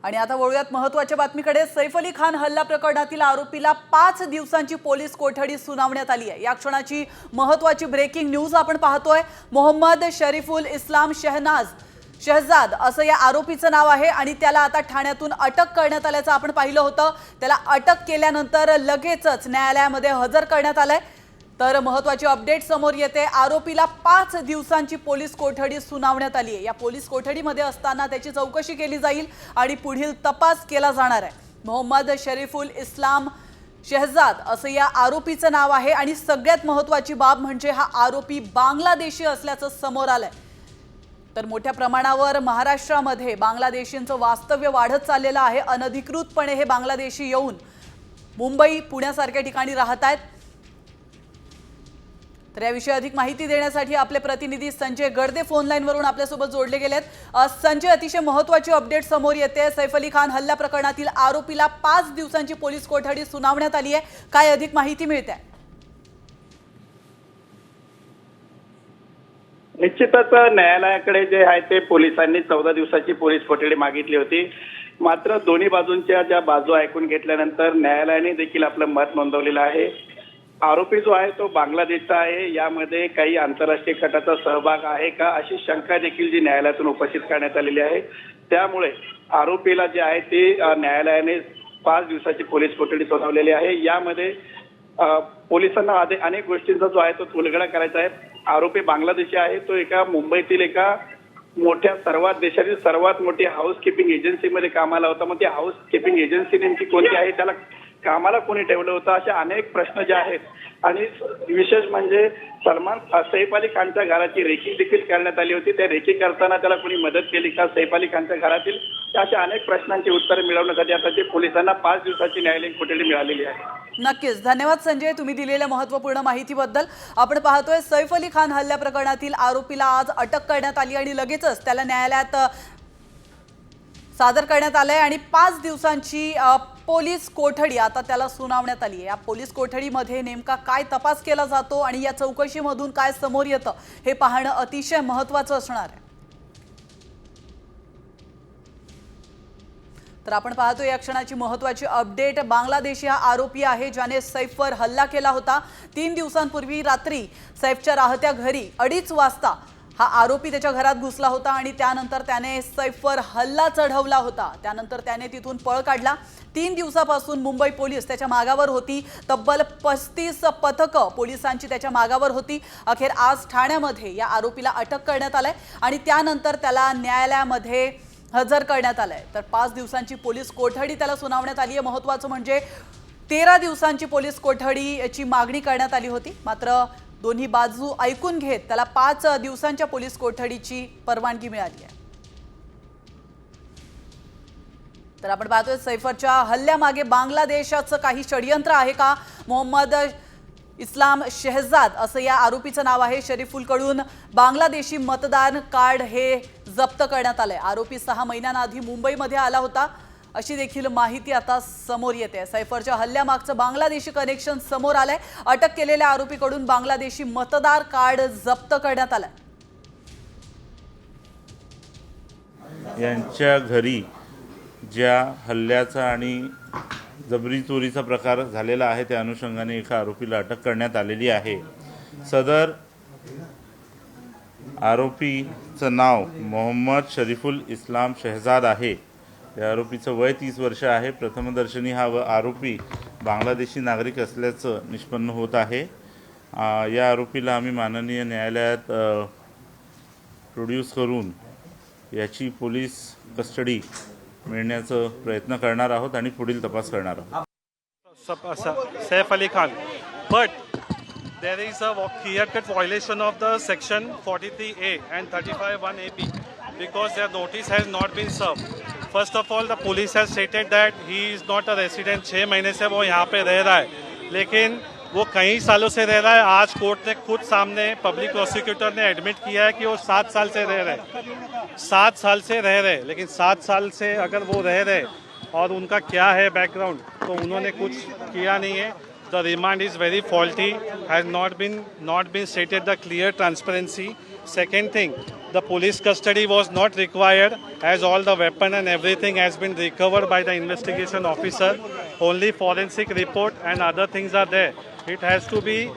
आणि आता वळूयात महत्त्वाच्या बातमीकडे। सैफ अली खान हल्ला प्रकरणातील आरोपीला 5 दिवसांची पोलीस कोठडी सुनावण्यात आली आहे। या क्षणाची महत्त्वाची ब्रेकिंग न्यूज आपण पाहतोय। मोहम्मद शरीफुल इस्लाम शहजाद असं या आरोपीचं नाव आहे आणि त्याला आता ठाण्यातून अटक करण्यात आल्याचं आपण पाहिलं होतं। त्याला अटक केल्यानंतर लगेचच न्यायालयामध्ये हजर करण्यात आलंय। तर महत्त्वाची अपडेट समोर येते। आरोपीला 5 दिवसांची पोलीस कोठडी सुनावण्यात आली आहे। या पोलीस कोठडीमध्ये असताना त्याची चौकशी केली जाईल आणि पुढील तपास केला जाणार आहे। मोहम्मद शरीफुल इस्लाम शहजाद असं या आरोपीचं नाव आहे आणि सगळ्यात महत्त्वाची बाब म्हणजे हा आरोपी बांगलादेशी असल्याचं समोर आलंय। तर मोठ्या प्रमाणावर महाराष्ट्रामध्ये बांगलादेशींचं वास्तव्य वाढत चाललेलं आहे। अनधिकृतपणे हे बांगलादेशी येऊन मुंबई पुण्यासारख्या ठिकाणी राहत आहेत। तर याविषयी अधिक माहिती देण्यासाठी आपले प्रतिनिधी संजय गर्दे फोन लाईनवरून आपल्यासोबत जोडले गेलेत। संजय, अतिशय महत्त्वाची अपडेट समोर येते। सैफ अली खान हल्ला प्रकरणातील आरोपीला 5 दिवसांची पोलीस कोठडी सुनावण्यात आली आहे। काय अधिक माहिती मिळते? निश्चितच न्यायालयाकडे जे आहे ते पोलिसांनी 14 दिवसाची पोलीस कोठडी मागितली होती। मात्र दोन्ही बाजूंच्या ज्या बाजू ऐकून घेतल्यानंतर न्यायालयाने देखील आपलं मत नोंदवलेलं आहे। आरोपी जो आहे तो बांगलादेशचा आहे। यामध्ये काही आंतरराष्ट्रीय गटाचा सहभाग आहे का अशी शंका देखील जी न्यायालयातून उपस्थित करण्यात आलेली आहे। त्यामुळे आरोपीला जे आहे ते न्यायालयाने 5 दिवसाची पोलीस कोठडी सुनावलेली आहे। यामध्ये पोलिसांना अनेक गोष्टींचा जो आहे तो उलगडा करायचा आहे। आरोपी बांगलादेशी आहे, तो एका मुंबईतील एका मोठ्या देशातील सर्वात मोठी हाऊसकीपिंग एजन्सीमध्ये कामाला होता। मग ती हाऊसकीपिंग एजन्सी नेमकी कोणती आहे, त्याला कामाला कोणी ठेवलं होतं, असे अनेक प्रश्न जे आहेत। आणि विशेष म्हणजे सैफ अली खानच्या घराची रेकी देखील करण्यात आली होती। त्या रेकी करताना त्याला कोणी मदत केली का, सैफ अली खानच्या घरातील, अशा अनेक प्रश्नांची उत्तरे मिळवण्यासाठी आता ते पोलिसांना 5 दिवसाची न्यायालयीन कोठडी मिळालेली आहे। नक्कीच धन्यवाद संजय, तुम्ही दिलेल्या महत्त्वपूर्ण माहितीबद्दल। आपण पाहतोय सैफ अली खान हल्ला प्रकरणातील आरोपीला आज अटक करण्यात आली आणि लगेचच त्याला न्यायालयात सादर करण्यात आलंय आणि 5 दिवसांची पोलीस कोठडी आता त्याला सुनावण्यात आली आहे। या पोलीस कोठडीमध्ये नेमका काय तपास केला जातो आणि या चौकशीमधून काय समोर येतं हे पाहणं अतिशय महत्त्वाचं असणार आहे। तर आपण पाहतो या क्षणाची महत्त्वाची अपडेट। बांगलादेशी हा आरोपी आहे ज्याने सैफवर हल्ला केला होता। 3 दिवसांपूर्वी रात्री सैफच्या राहत्या घरी 2:30 वाजता हा आरोपी त्याच्या घरात घुसला होता आणि त्यानंतर त्याने सैफवर हल्ला चढवला होता। त्यानंतर त्याने तिथून पळ काढला। 3 दिवसापासून मुंबई पोलीस त्याच्या मागावर होती। तब्बल 35 पथकं पोलिसांची त्याच्या मागावर होती। अखेर आज ठाण्यामध्ये या आरोपीला अटक करण्यात आली आणि त्यानंतर त्याला न्यायालयामध्ये हजर करण्यात आलंय। तर 5 दिवसांची पोलीस कोठडी त्याला सुनावण्यात आली आहे। महत्त्वाचं म्हणजे 13 दिवसांची पोलीस कोठडीची मागणी करण्यात आली होती। मात्र दोन्ही बाजू ऐकून घेत त्याला 5 दिवसांच्या पोलीस कोठडीची परवानगी मिळाली आहे। तर आपण पाहतोय सैफच्या हल्ल्यामागे बांगलादेशाचं काही षडयंत्र आहे का? मोहम्मद इस्लाम शहजाद असं या आरोपीचं नाव आहे। शरीफुलकडून बांगलादेशी मतदान कार्ड हे जप्त करण्यात आलंय। आरोपी 6 महिन्यांआधी मुंबईमध्ये आला होता अशी देखील माहिती आता समोर येते। सैफच्या हल्ल्यामागचं बांगलादेशी कनेक्शन समोर आलंय। अटक केलेल्या आरोपीकडून बांगलादेशी मतदार कार्ड जप्त करण्यात आलंय। यांच्या घरी ज्या हल्ल्याचा आणि जबरी चोरीचा प्रकार झालेला आहे त्या अनुषंगाने एका आरोपीला अटक करण्यात आलेली आहे। सदर आरोपीचं नाव मोहम्मद शरीफुल इस्लाम शहजाद आहे। या आरोपीचं वय 30 वर्ष आहे। प्रथमदर्शनी हा आरोपी बांगलादेशी नागरिक असल्याचं निष्पन्न होत आहे। या आरोपीला आम्ही माननीय न्यायालयात प्रोड्यूस करून याची पोलीस कस्टडी मिळण्याचा प्रयत्न करणार आहोत आणि पुढील तपास करणार आहोत। Saif Ali Khan, but there is a clear-cut violation of the section 43A and 35(1)AB because their notice has not been served. First of all, the police has stated that he is not a resident। 6 महीने से वो यहाँ पे रह रहा है, लेकिन वो कई सालों से रह रहा है। आज कोर्ट ने खुद सामने पब्लिक प्रोसिक्यूटर ने एडमिट किया है कि वो 7 साल से रह रहे, 7 साल से रह रहे। लेकिन 7 साल से अगर वो रह रहे और उनका क्या है बैकग्राउंड, तो उन्होंने कुछ किया नहीं है। The remand is very faulty, has not been stated the clear transparency Second thing, the police custody was not required as all the weapon and everything has been recovered by the investigation officer. Only forensic report and other things are there. It has to be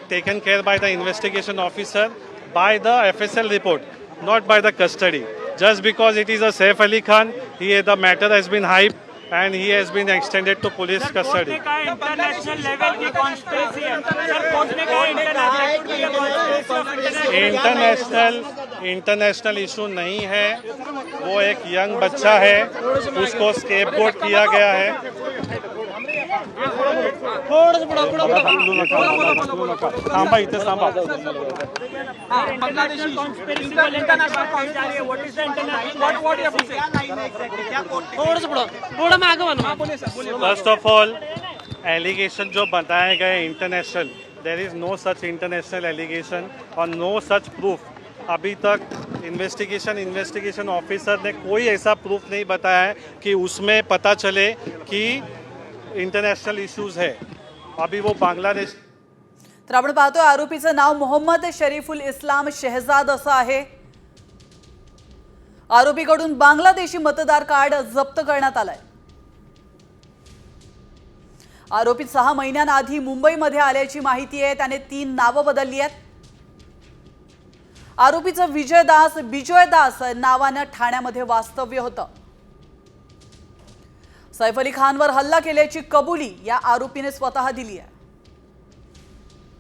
taken care by the investigation officer by the FSL report, not by the custody. Just because it is a Saif Ali Khan, the matter has been hyped and he has been extended to police custody. International level की conspiracy है sir, court ने कहा international issue नहीं है, वो एक young बच्चा है, उसको स्केपगोट किया गया है. थांबा इथे थांबा. इंटरनेशनल कॉन्स्पिरेसी को इंटरनेशनल कॉन्स्पिरेसी जा रही है. What is the international what you have to say? First of all allegation जो बताए गए international, there is no such international allegation और नो सच प्रूफ. अभी तक इन्वेस्टिगेशन ऑफिसर ने कोई ऐसा प्रूफ नहीं बताया है कि उसमें पता चले कि इंटरनेशनल इश्यूज है. अभी वो बांग्लादेश. तर आपण पाहतोय आरोपीचं नाव मोहम्मद शरीफुल इस्लाम शहजाद असं आहे. आरोपीकडून बांगलादेशी मतदार कार्ड जप्त करण्यात आलंय. आरोपी 6 महिन्यांआधी मुंबईमध्ये आल्याची माहिती आहे. त्याने 3 नावं बदलली आहेत. आरोपीचं बिजय दास नावानं ठाण्यामध्ये वास्तव्य होतं. सैफ अली खानवर हल्ला केल्याची कबुली या आरोपीने स्वतः दिली आहे.